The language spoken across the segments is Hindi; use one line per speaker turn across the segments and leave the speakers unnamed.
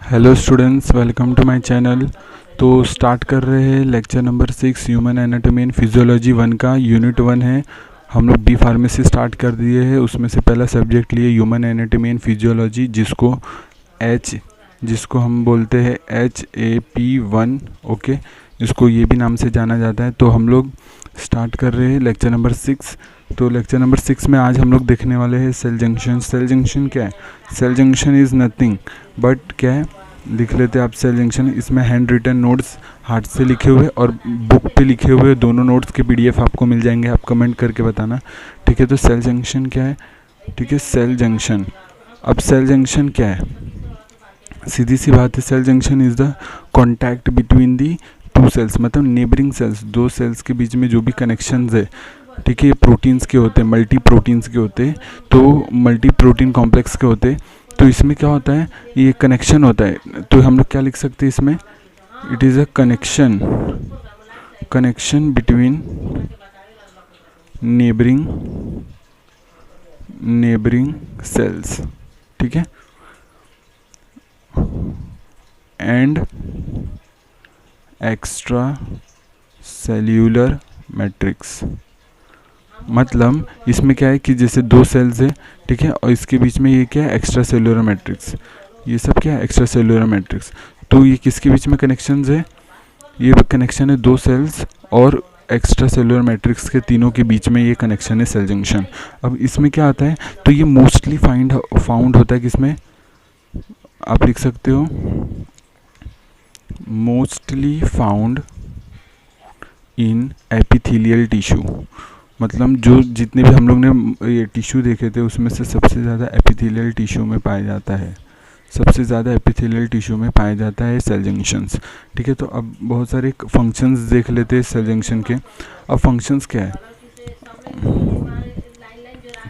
Hello students, welcome to my channel. तो स्टार्ट कर रहे हैं lecture number 6 human anatomy and physiology 1 का यूनिट 1 है। हम लोग बी फार्मेसी स्टार्ट कर दिए हैं। उसमें से पहला सब्जेक्ट लिए ह्यूमन एनाटॉमी एंड फिजियोलॉजी, जिसको हम बोलते हैं HAP1। ओके, इसको ये भी नाम से जाना जाता है। तो हम लोग स्टार्ट कर रहे हैं लेक्चर नंबर 6। तो लेक्चर नंबर 6 में आज हम लोग देखने वाले हैं सेल जंक्शन। सेल जंक्शन क्या है? Cell junction is nothing but क्या है, लिख लेते हैं आप सेल जंक्शन। इसमें हैंड रिटन नोट्स हाथ से लिखे हुए और बुक पे लिखे हुए दोनों नोट्स के PDF आपको मिल जाएंगे। आप कमेंट करके बताना, ठीक है। तो सेल जंक्शन क्या है? ठीक है, सेल जंक्शन। अब सेल जंक्शन क्या है? सीधी सी बात है, cell junction is the contact between the two cells, मतलब नेबरिंग सेल्स, दो सेल्स के बीच में जो भी कनेक्शंस है, ठीक है, प्रोटीन्स के होते हैं, मल्टी प्रोटीन्स के होते हैं, तो मल्टी प्रोटीन कॉम्प्लेक्स के होते हैं। तो इसमें क्या होता है, ये कनेक्शन होता है। तो हम लोग क्या लिख सकते हैं इसमें? It is a connection between neighbouring cells, ठीक है, एंड एक्स्ट्रा सेल्यूलर मैट्रिक्स। मतलब इसमें क्या है कि जैसे दो सेल्स है, ठीक है, और इसके बीच में ये क्या है, एक्स्ट्रा सेल्यूलर मैट्रिक्स। ये सब क्या है, एक्स्ट्रा सेल्यूलर मैट्रिक्स। तो ये किसके बीच में कनेक्शंस है? ये कनेक्शन है दो सेल्स और एक्स्ट्रा सेल्यूलर मैट्रिक्स के, तीनों के बीच में ये कनेक्शन है सेल जंक्शन। अब इसमें क्या आता है, तो ये मोस्टली फाउंड होता है किसमें? आप लिख सकते हो mostly found in epithelial tissue. मतलब जो जितने भी हम लोग ने ये टिश्यू देखे थे उसमें से सबसे ज़्यादा एपिथेलियल टिश्यू में पाया जाता है। सबसे ज़्यादा एपिथेलियल टिश्यू में पाया जाता है सेल जंक्शंस, ठीक है। तो अब बहुत सारे फंक्शंस देख लेते हैं सेल जंक्शन के। अब फंक्शंस क्या है,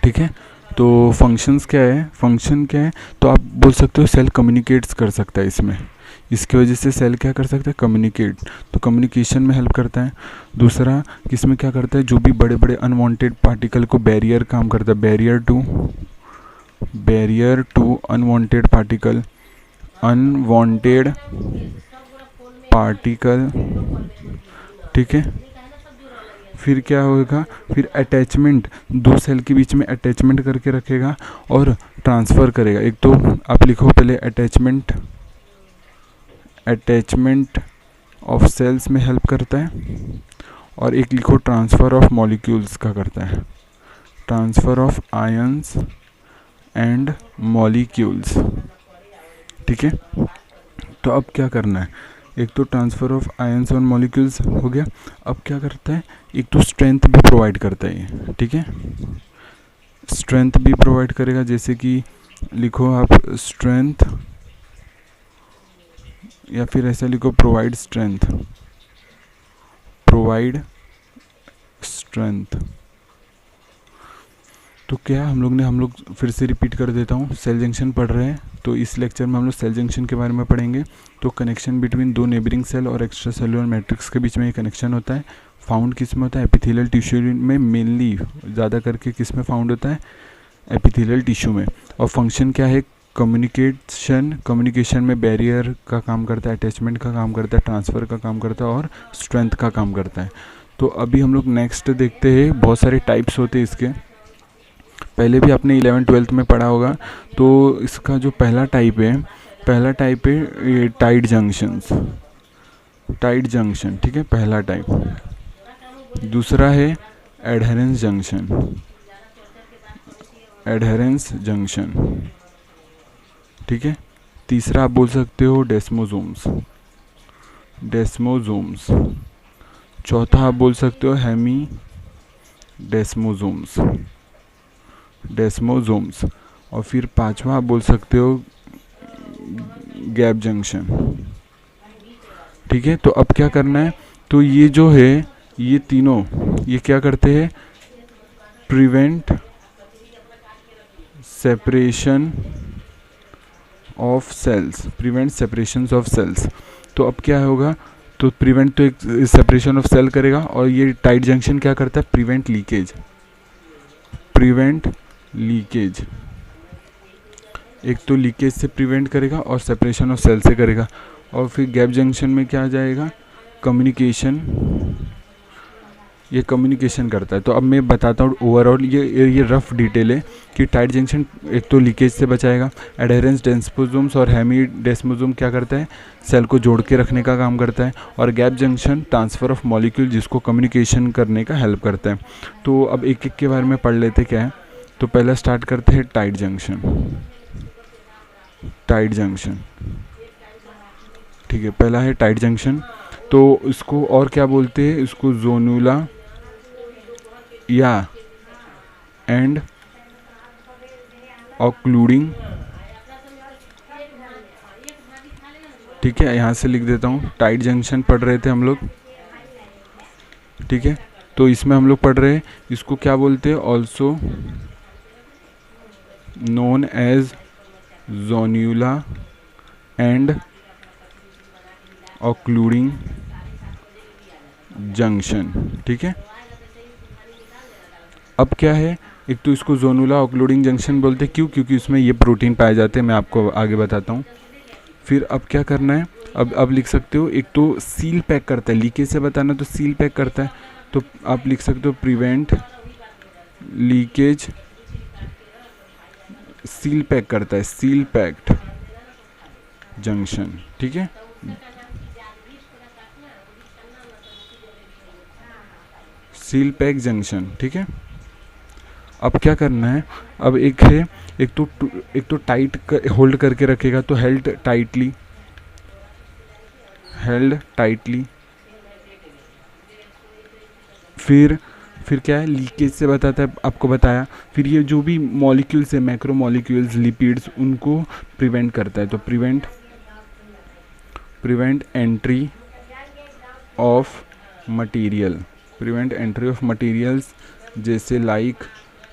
ठीक है, तो फंक्शंस क्या है, फंक्शन क्या है? तो आप बोल सकते हो सेल कम्युनिकेट्स कर सकता है इसमें। इसकी वजह से सेल क्या कर सकता है, कम्युनिकेट। तो कम्युनिकेशन में हेल्प करता है। दूसरा किसमें क्या करता है, जो भी बड़े बड़े अनवांटेड पार्टिकल को बैरियर काम करता है, बैरियर टू अनवांटेड पार्टिकल, ठीक है। फिर क्या होगा, फिर अटैचमेंट, दो सेल के बीच में अटैचमेंट करके रखेगा और ट्रांसफ़र करेगा। एक तो आप लिखो पहले अटैचमेंट ऑफ सेल्स में हेल्प करता है, और एक लिखो ट्रांसफ़र ऑफ मॉलिक्यूल्स का करता है, transfer of ions and molecules, ठीक है। तो अब क्या करना है, एक तो ट्रांसफ़र ऑफ आयंस और मॉलिक्यूल्स हो गया। अब क्या करता है, एक तो स्ट्रेंथ भी प्रोवाइड करता है ये, ठीक है, स्ट्रेंथ भी प्रोवाइड करेगा। जैसे कि लिखो आप स्ट्रेंथ, या फिर ऐसा लिखो प्रोवाइड स्ट्रेंथ। तो क्या हम लोग फिर से रिपीट कर देता हूँ, सेल जंक्शन पढ़ रहे हैं। तो इस लेक्चर में हम लोग सेल जंक्शन के बारे में पढ़ेंगे। तो कनेक्शन बिटवीन दो नेबरिंग सेल और एक्स्ट्रा सेलुलर मैट्रिक्स के बीच में ये कनेक्शन होता है। फाउंड किस में होता है, एपिथेलियल टिश्यू में, मेनली ज़्यादा करके किस में फाउंड होता है, एपिथेलियल टिश्यू में। और फंक्शन क्या है, कम्युनिकेशन में बैरियर का काम करता है, अटैचमेंट का काम करता है, ट्रांसफ़र का काम करता है और स्ट्रेंथ का काम करता है। तो अभी हम लोग नेक्स्ट देखते हैं। बहुत सारे टाइप्स होते हैं इसके, पहले भी आपने 11th-12th में पढ़ा होगा। तो इसका जो पहला टाइप है टाइड जंक्शन, ठीक है, पहला टाइप। दूसरा है एडहेरेंस जंक्शन, ठीक है। तीसरा आप बोल सकते हो डेस्मोसोम्स। चौथा आप बोल सकते हो हेमी डेस्मोसोम्स। और फिर पांचवा आप बोल सकते हो गैप जंक्शन, ठीक है। तो अब क्या करना है, तो ये जो है, ये तीनों ये क्या करते हैं, प्रिवेंट सेपरेशन ऑफ सेल्स। तो अब क्या होगा, तो प्रिवेंट तो एक सेपरेशन ऑफ सेल करेगा, और ये टाइट जंक्शन क्या करता है, प्रिवेंट लीकेज। एक तो लीकेज से प्रिवेंट करेगा और सेपरेशन ऑफ सेल से करेगा। और फिर गैप जंक्शन में क्या आ जाएगा, कम्युनिकेशन, ये कम्युनिकेशन करता है। तो अब मैं बताता हूँ ओवरऑल, ये रफ डिटेल है कि टाइट जंक्शन एक तो लीकेज से बचाएगा, एडहेरेंस डेस्मोसोम्स और हेमीडेस्मोसोम क्या करता है, सेल को जोड़ के रखने का काम करता है, और gap junction transfer of molecule जिसको कम्युनिकेशन करने का हेल्प करता है। तो अब एक एक के बारे में पढ़ लेते क्या है। तो पहला स्टार्ट करते हैं टाइट जंक्शन। टाइट जंक्शन, ठीक है, पहला है टाइट जंक्शन। तो इसको और क्या बोलते हैं, इसको जोनुला या एंड ऑक्लूडिंग, ठीक है, यहाँ से लिख देता हूँ। टाइट जंक्शन पढ़ रहे थे हम लोग, ठीक है। तो इसमें हम लोग पढ़ रहे हैं इसको क्या बोलते हैं, also known as zonula and occluding junction, ठीक है। अब क्या है, एक तो इसको जोनुला ऑक्लूडिंग जंक्शन बोलते हैं, क्यों, क्योंकि इसमें ये प्रोटीन पाए जाते हैं, मैं आपको आगे बताता हूँ। फिर अब क्या करना है, अब लिख सकते हो, एक तो सील पैक करता है, लीकेज से बताना तो सील पैक करता है, तो आप लिख सकते हो प्रिवेंट लीकेज, सील पैक करता है, सील पैक्ड जंक्शन, ठीक है। सील पैक जंक्शन, ठीक है। अब क्या करना है, अब एक है, एक तो टाइट होल्ड करके रखेगा, तो हेल्ड टाइटली, हेल्ड टाइटली। फिर क्या है, लीकेज से बताता है, आपको बताया। फिर ये जो भी मॉलिक्यूल्स है, मैक्रो मॉलिक्यूल्स, लिपिड्स, उनको प्रिवेंट करता है। तो prevent entry of material, prevent entry of materials, जैसे लाइक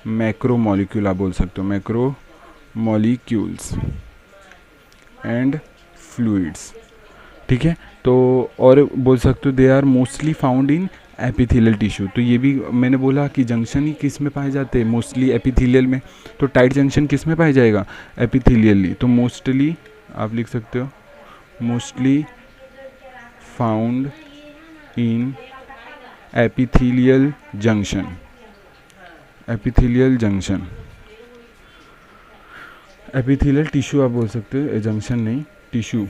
मैक्रो मॉलिक्यूल, आप बोल सकते हो मैक्रो मॉलिक्यूल्स एंड फ्लूइड्स, ठीक है। तो और बोल सकते हो they are mostly found in epithelial tissue. तो ये भी मैंने बोला कि जंक्शन ही किस में पाए जाते हैं, मोस्टली एपिथेलियल में। तो टाइट जंक्शन किस में पाया जाएगा, एपिथेलियली। तो मोस्टली आप लिख सकते हो mostly found in epithelial junction, epithelial junction, epithelial tissue आप बोल सकते हो, जंक्शन नहीं, टिश्यू,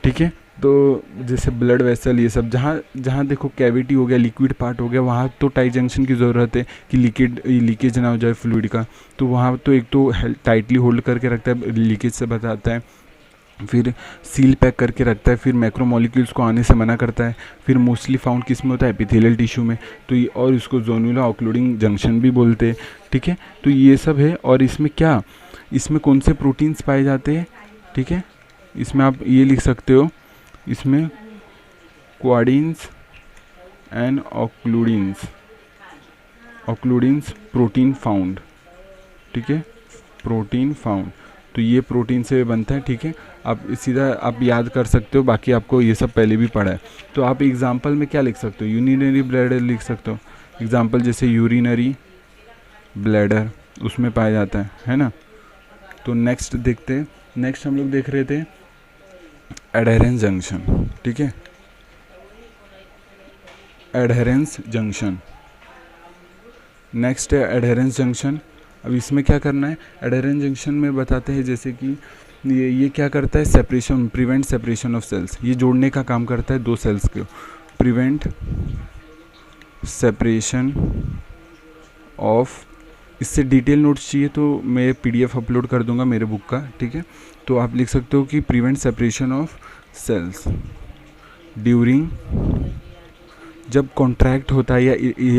ठीक है। तो जैसे ब्लड वेसल, ये सब जहाँ देखो कैविटी हो गया, लिक्विड पार्ट हो गया, वहाँ तो टाइट जंक्शन की ज़रूरत है कि लीकेज ना हो जाए फ्लूइड का। तो वहाँ तो एक तो टाइटली होल्ड करके रखता है, लीकेज से बताता है। फिर सील पैक करके रखता है, फिर मैक्रोमोलिक्यूल्स को आने से मना करता है। फिर मोस्टली फाउंड किस में होता है, एपिथेलियल टिश्यू में। तो ये, और इसको जोनुला ऑक्लूडिंग जंक्शन भी बोलते हैं, ठीक है। तो ये सब है। और इसमें क्या, इसमें कौन से प्रोटीन्स पाए जाते हैं, ठीक है। इसमें आप ये लिख सकते हो, इसमें क्वाडीन्स एंड ऑक्लूडिन्स प्रोटीन फाउंड, ठीक है, प्रोटीन फाउंड। तो ये प्रोटीन से बनता है, ठीक है। आप सीधा आप याद कर सकते हो, बाकी आपको ये सब पहले भी पढ़ा है। तो आप एग्जाम्पल में क्या लिख सकते हो, यूरिनरी ब्लैडर लिख सकते हो, एग्जाम्पल जैसे यूरिनरी ब्लैडर उसमें पाया जाता है ना। तो नेक्स्ट देखते हैं, नेक्स्ट हम लोग देख रहे थे एडहेरेंस जंक्शन, ठीक है, एडहेरेंस जंक्शन। नेक्स्ट है एडहेरेंस जंक्शन। अब इसमें क्या करना है, एडहेरेंस जंक्शन में बताते हैं जैसे कि ये क्या करता है, separation, prevent separation of cells, ये जोड़ने का काम करता है दो सेल्स को, प्रिवेंट सेपरेशन ऑफ। इससे डिटेल नोट्स चाहिए तो मैं PDF अपलोड कर दूंगा मेरे बुक का, ठीक है। तो आप लिख सकते हो कि prevent separation of cells during, जब कॉन्ट्रैक्ट होता है या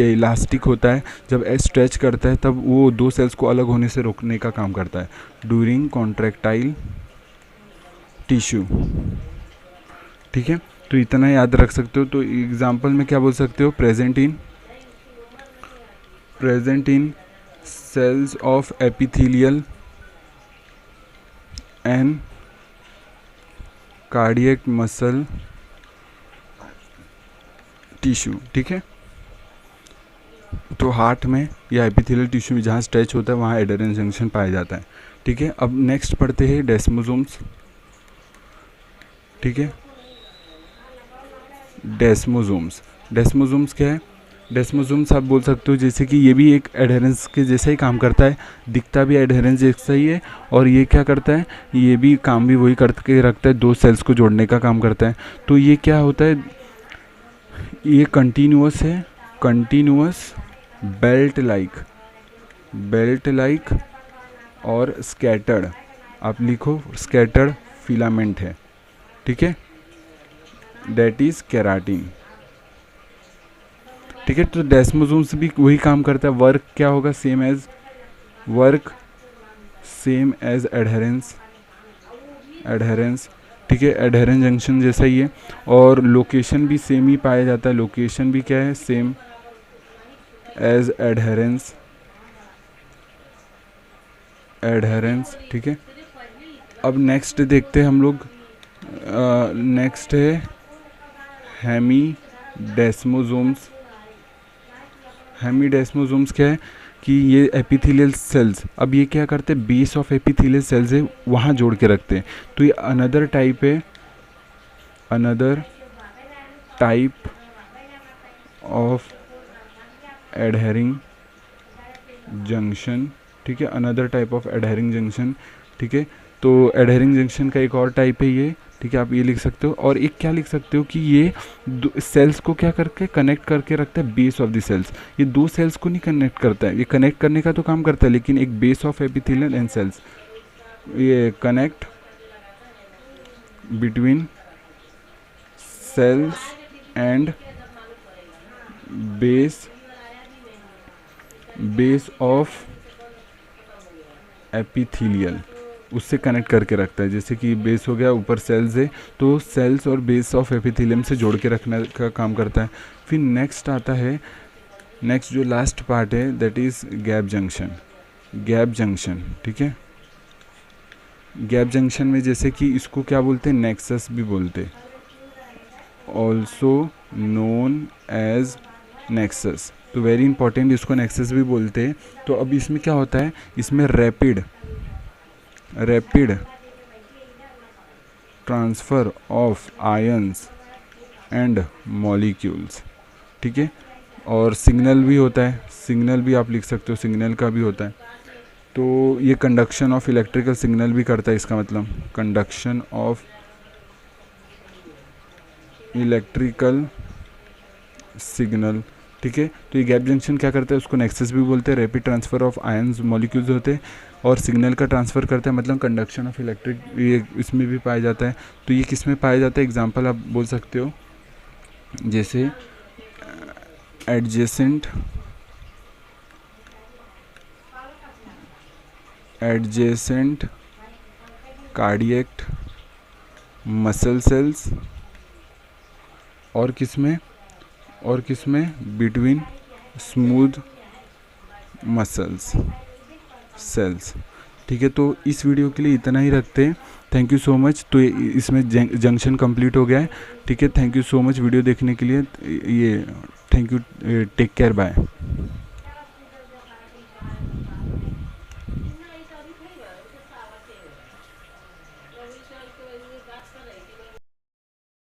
इलास्टिक होता है, जब स्ट्रेच करता है, तब वो दो सेल्स को अलग होने से रोकने का काम करता है, ड्यूरिंग कॉन्ट्रैक्टाइल टिश्यू, ठीक है। तो इतना याद रख सकते हो। तो एग्जांपल में क्या बोल सकते हो, present in cells of epithelial and cardiac muscle tissue, ठीक है। तो हार्ट में या एपिथेलियल टिश्यू में जहाँ स्ट्रेच होता है वहाँ एडहेरेंस जंक्शन पाया जाता है। ठीक है, अब नेक्स्ट पढ़ते हैं डेस्मोसोम्स। ठीक है, डेस्मोसोम्स। डेस्मोसोम्स क्या है? डेस्मोसोम्स आप बोल सकते हो जैसे कि ये भी एक एडहेरेंस के जैसा ही काम करता है, दिखता भी एडहेरेंस जैसा ही है, और ये क्या करता है, ये भी काम भी वही करके रखता है, दो सेल्स को जोड़ने का काम करता है। तो ये क्या होता है, ये कंटिन्यूअस है, कंटिन्यूअस बेल्ट लाइक और स्कैटर्ड, आप लिखो स्कैटर्ड फिलामेंट है। ठीक है, दैट इज केराटिन। ठीक है, तो डेस्मोसोम्स भी वही काम करता है। वर्क क्या होगा? Same as adherens. ठीक है, एडहेरेंस जंक्शन जैसा ही है, और लोकेशन भी सेम ही पाया जाता है। लोकेशन भी क्या है? Same as adherens. ठीक है, अब नेक्स्ट देखते हैं हम लोग, नेक्स्ट है हेमीडेस्मोसोम्स। हेमीडेस्मोसोम्स क्या है कि ये एपिथेलियल सेल्स, अब ये क्या करते हैं, बेस ऑफ एपिथेलियल सेल्स है वहाँ जोड़ के रखते हैं। तो ये अनदर टाइप है, another type of adhering junction. ठीक है, another type of adhering junction. ठीक है, तो एडहेरिंग जंक्शन का एक और टाइप है ये। ठीक है, आप ये लिख सकते हो, और एक क्या लिख सकते हो कि ये सेल्स को क्या करके कनेक्ट करके रखता है, बेस ऑफ द सेल्स। ये दो सेल्स को नहीं कनेक्ट करता है, ये कनेक्ट करने का तो काम करता है, लेकिन एक base of epithelial and cells, ये connect between cells and base of epithelial, उससे कनेक्ट करके रखता है। जैसे कि बेस हो गया, ऊपर सेल्स है, तो सेल्स और बेस ऑफ एपिथेलियम से जोड़ के रखने का काम करता है। फिर नेक्स्ट आता है, नेक्स्ट जो लास्ट पार्ट है दैट इज गैप जंक्शन। ठीक है, गैप जंक्शन में जैसे कि इसको क्या बोलते हैं, नेक्सस भी बोलते हैं, ऑल्सो नोन एज नेक्सस। तो वेरी इंपॉर्टेंट, इसको नेक्सस भी बोलते हैं। तो अब इसमें क्या होता है, इसमें rapid transfer of ions and molecules. ठीक है, और सिग्नल भी होता है, सिग्नल भी आप लिख सकते हो, सिग्नल का भी होता है। तो ये कंडक्शन ऑफ इलेक्ट्रिकल सिग्नल भी करता है, इसका मतलब कंडक्शन ऑफ इलेक्ट्रिकल सिग्नल। ठीक है, तो ये गैप जंक्शन क्या करता है, उसको नेक्सस भी बोलते हैं। Rapid transfer of ions molecules होते हैं, और सिग्नल का ट्रांसफ़र करता है, मतलब कंडक्शन ऑफ इलेक्ट्रिक, ये इसमें भी पाया जाता है। तो ये किस में पाया जाता है, एग्जांपल आप बोल सकते हो, जैसे एडजेसेंट कार्डियक मसल सेल्स, और किसमें बिटवीन स्मूथ मसल्स सेल्स। ठीक है, तो इस वीडियो के लिए इतना ही रखते हैं। Thank you so much. तो इसमें जंक्शन कंप्लीट हो गया है। ठीक है, thank you so much video देखने के लिए। ये thank you, take care, bye.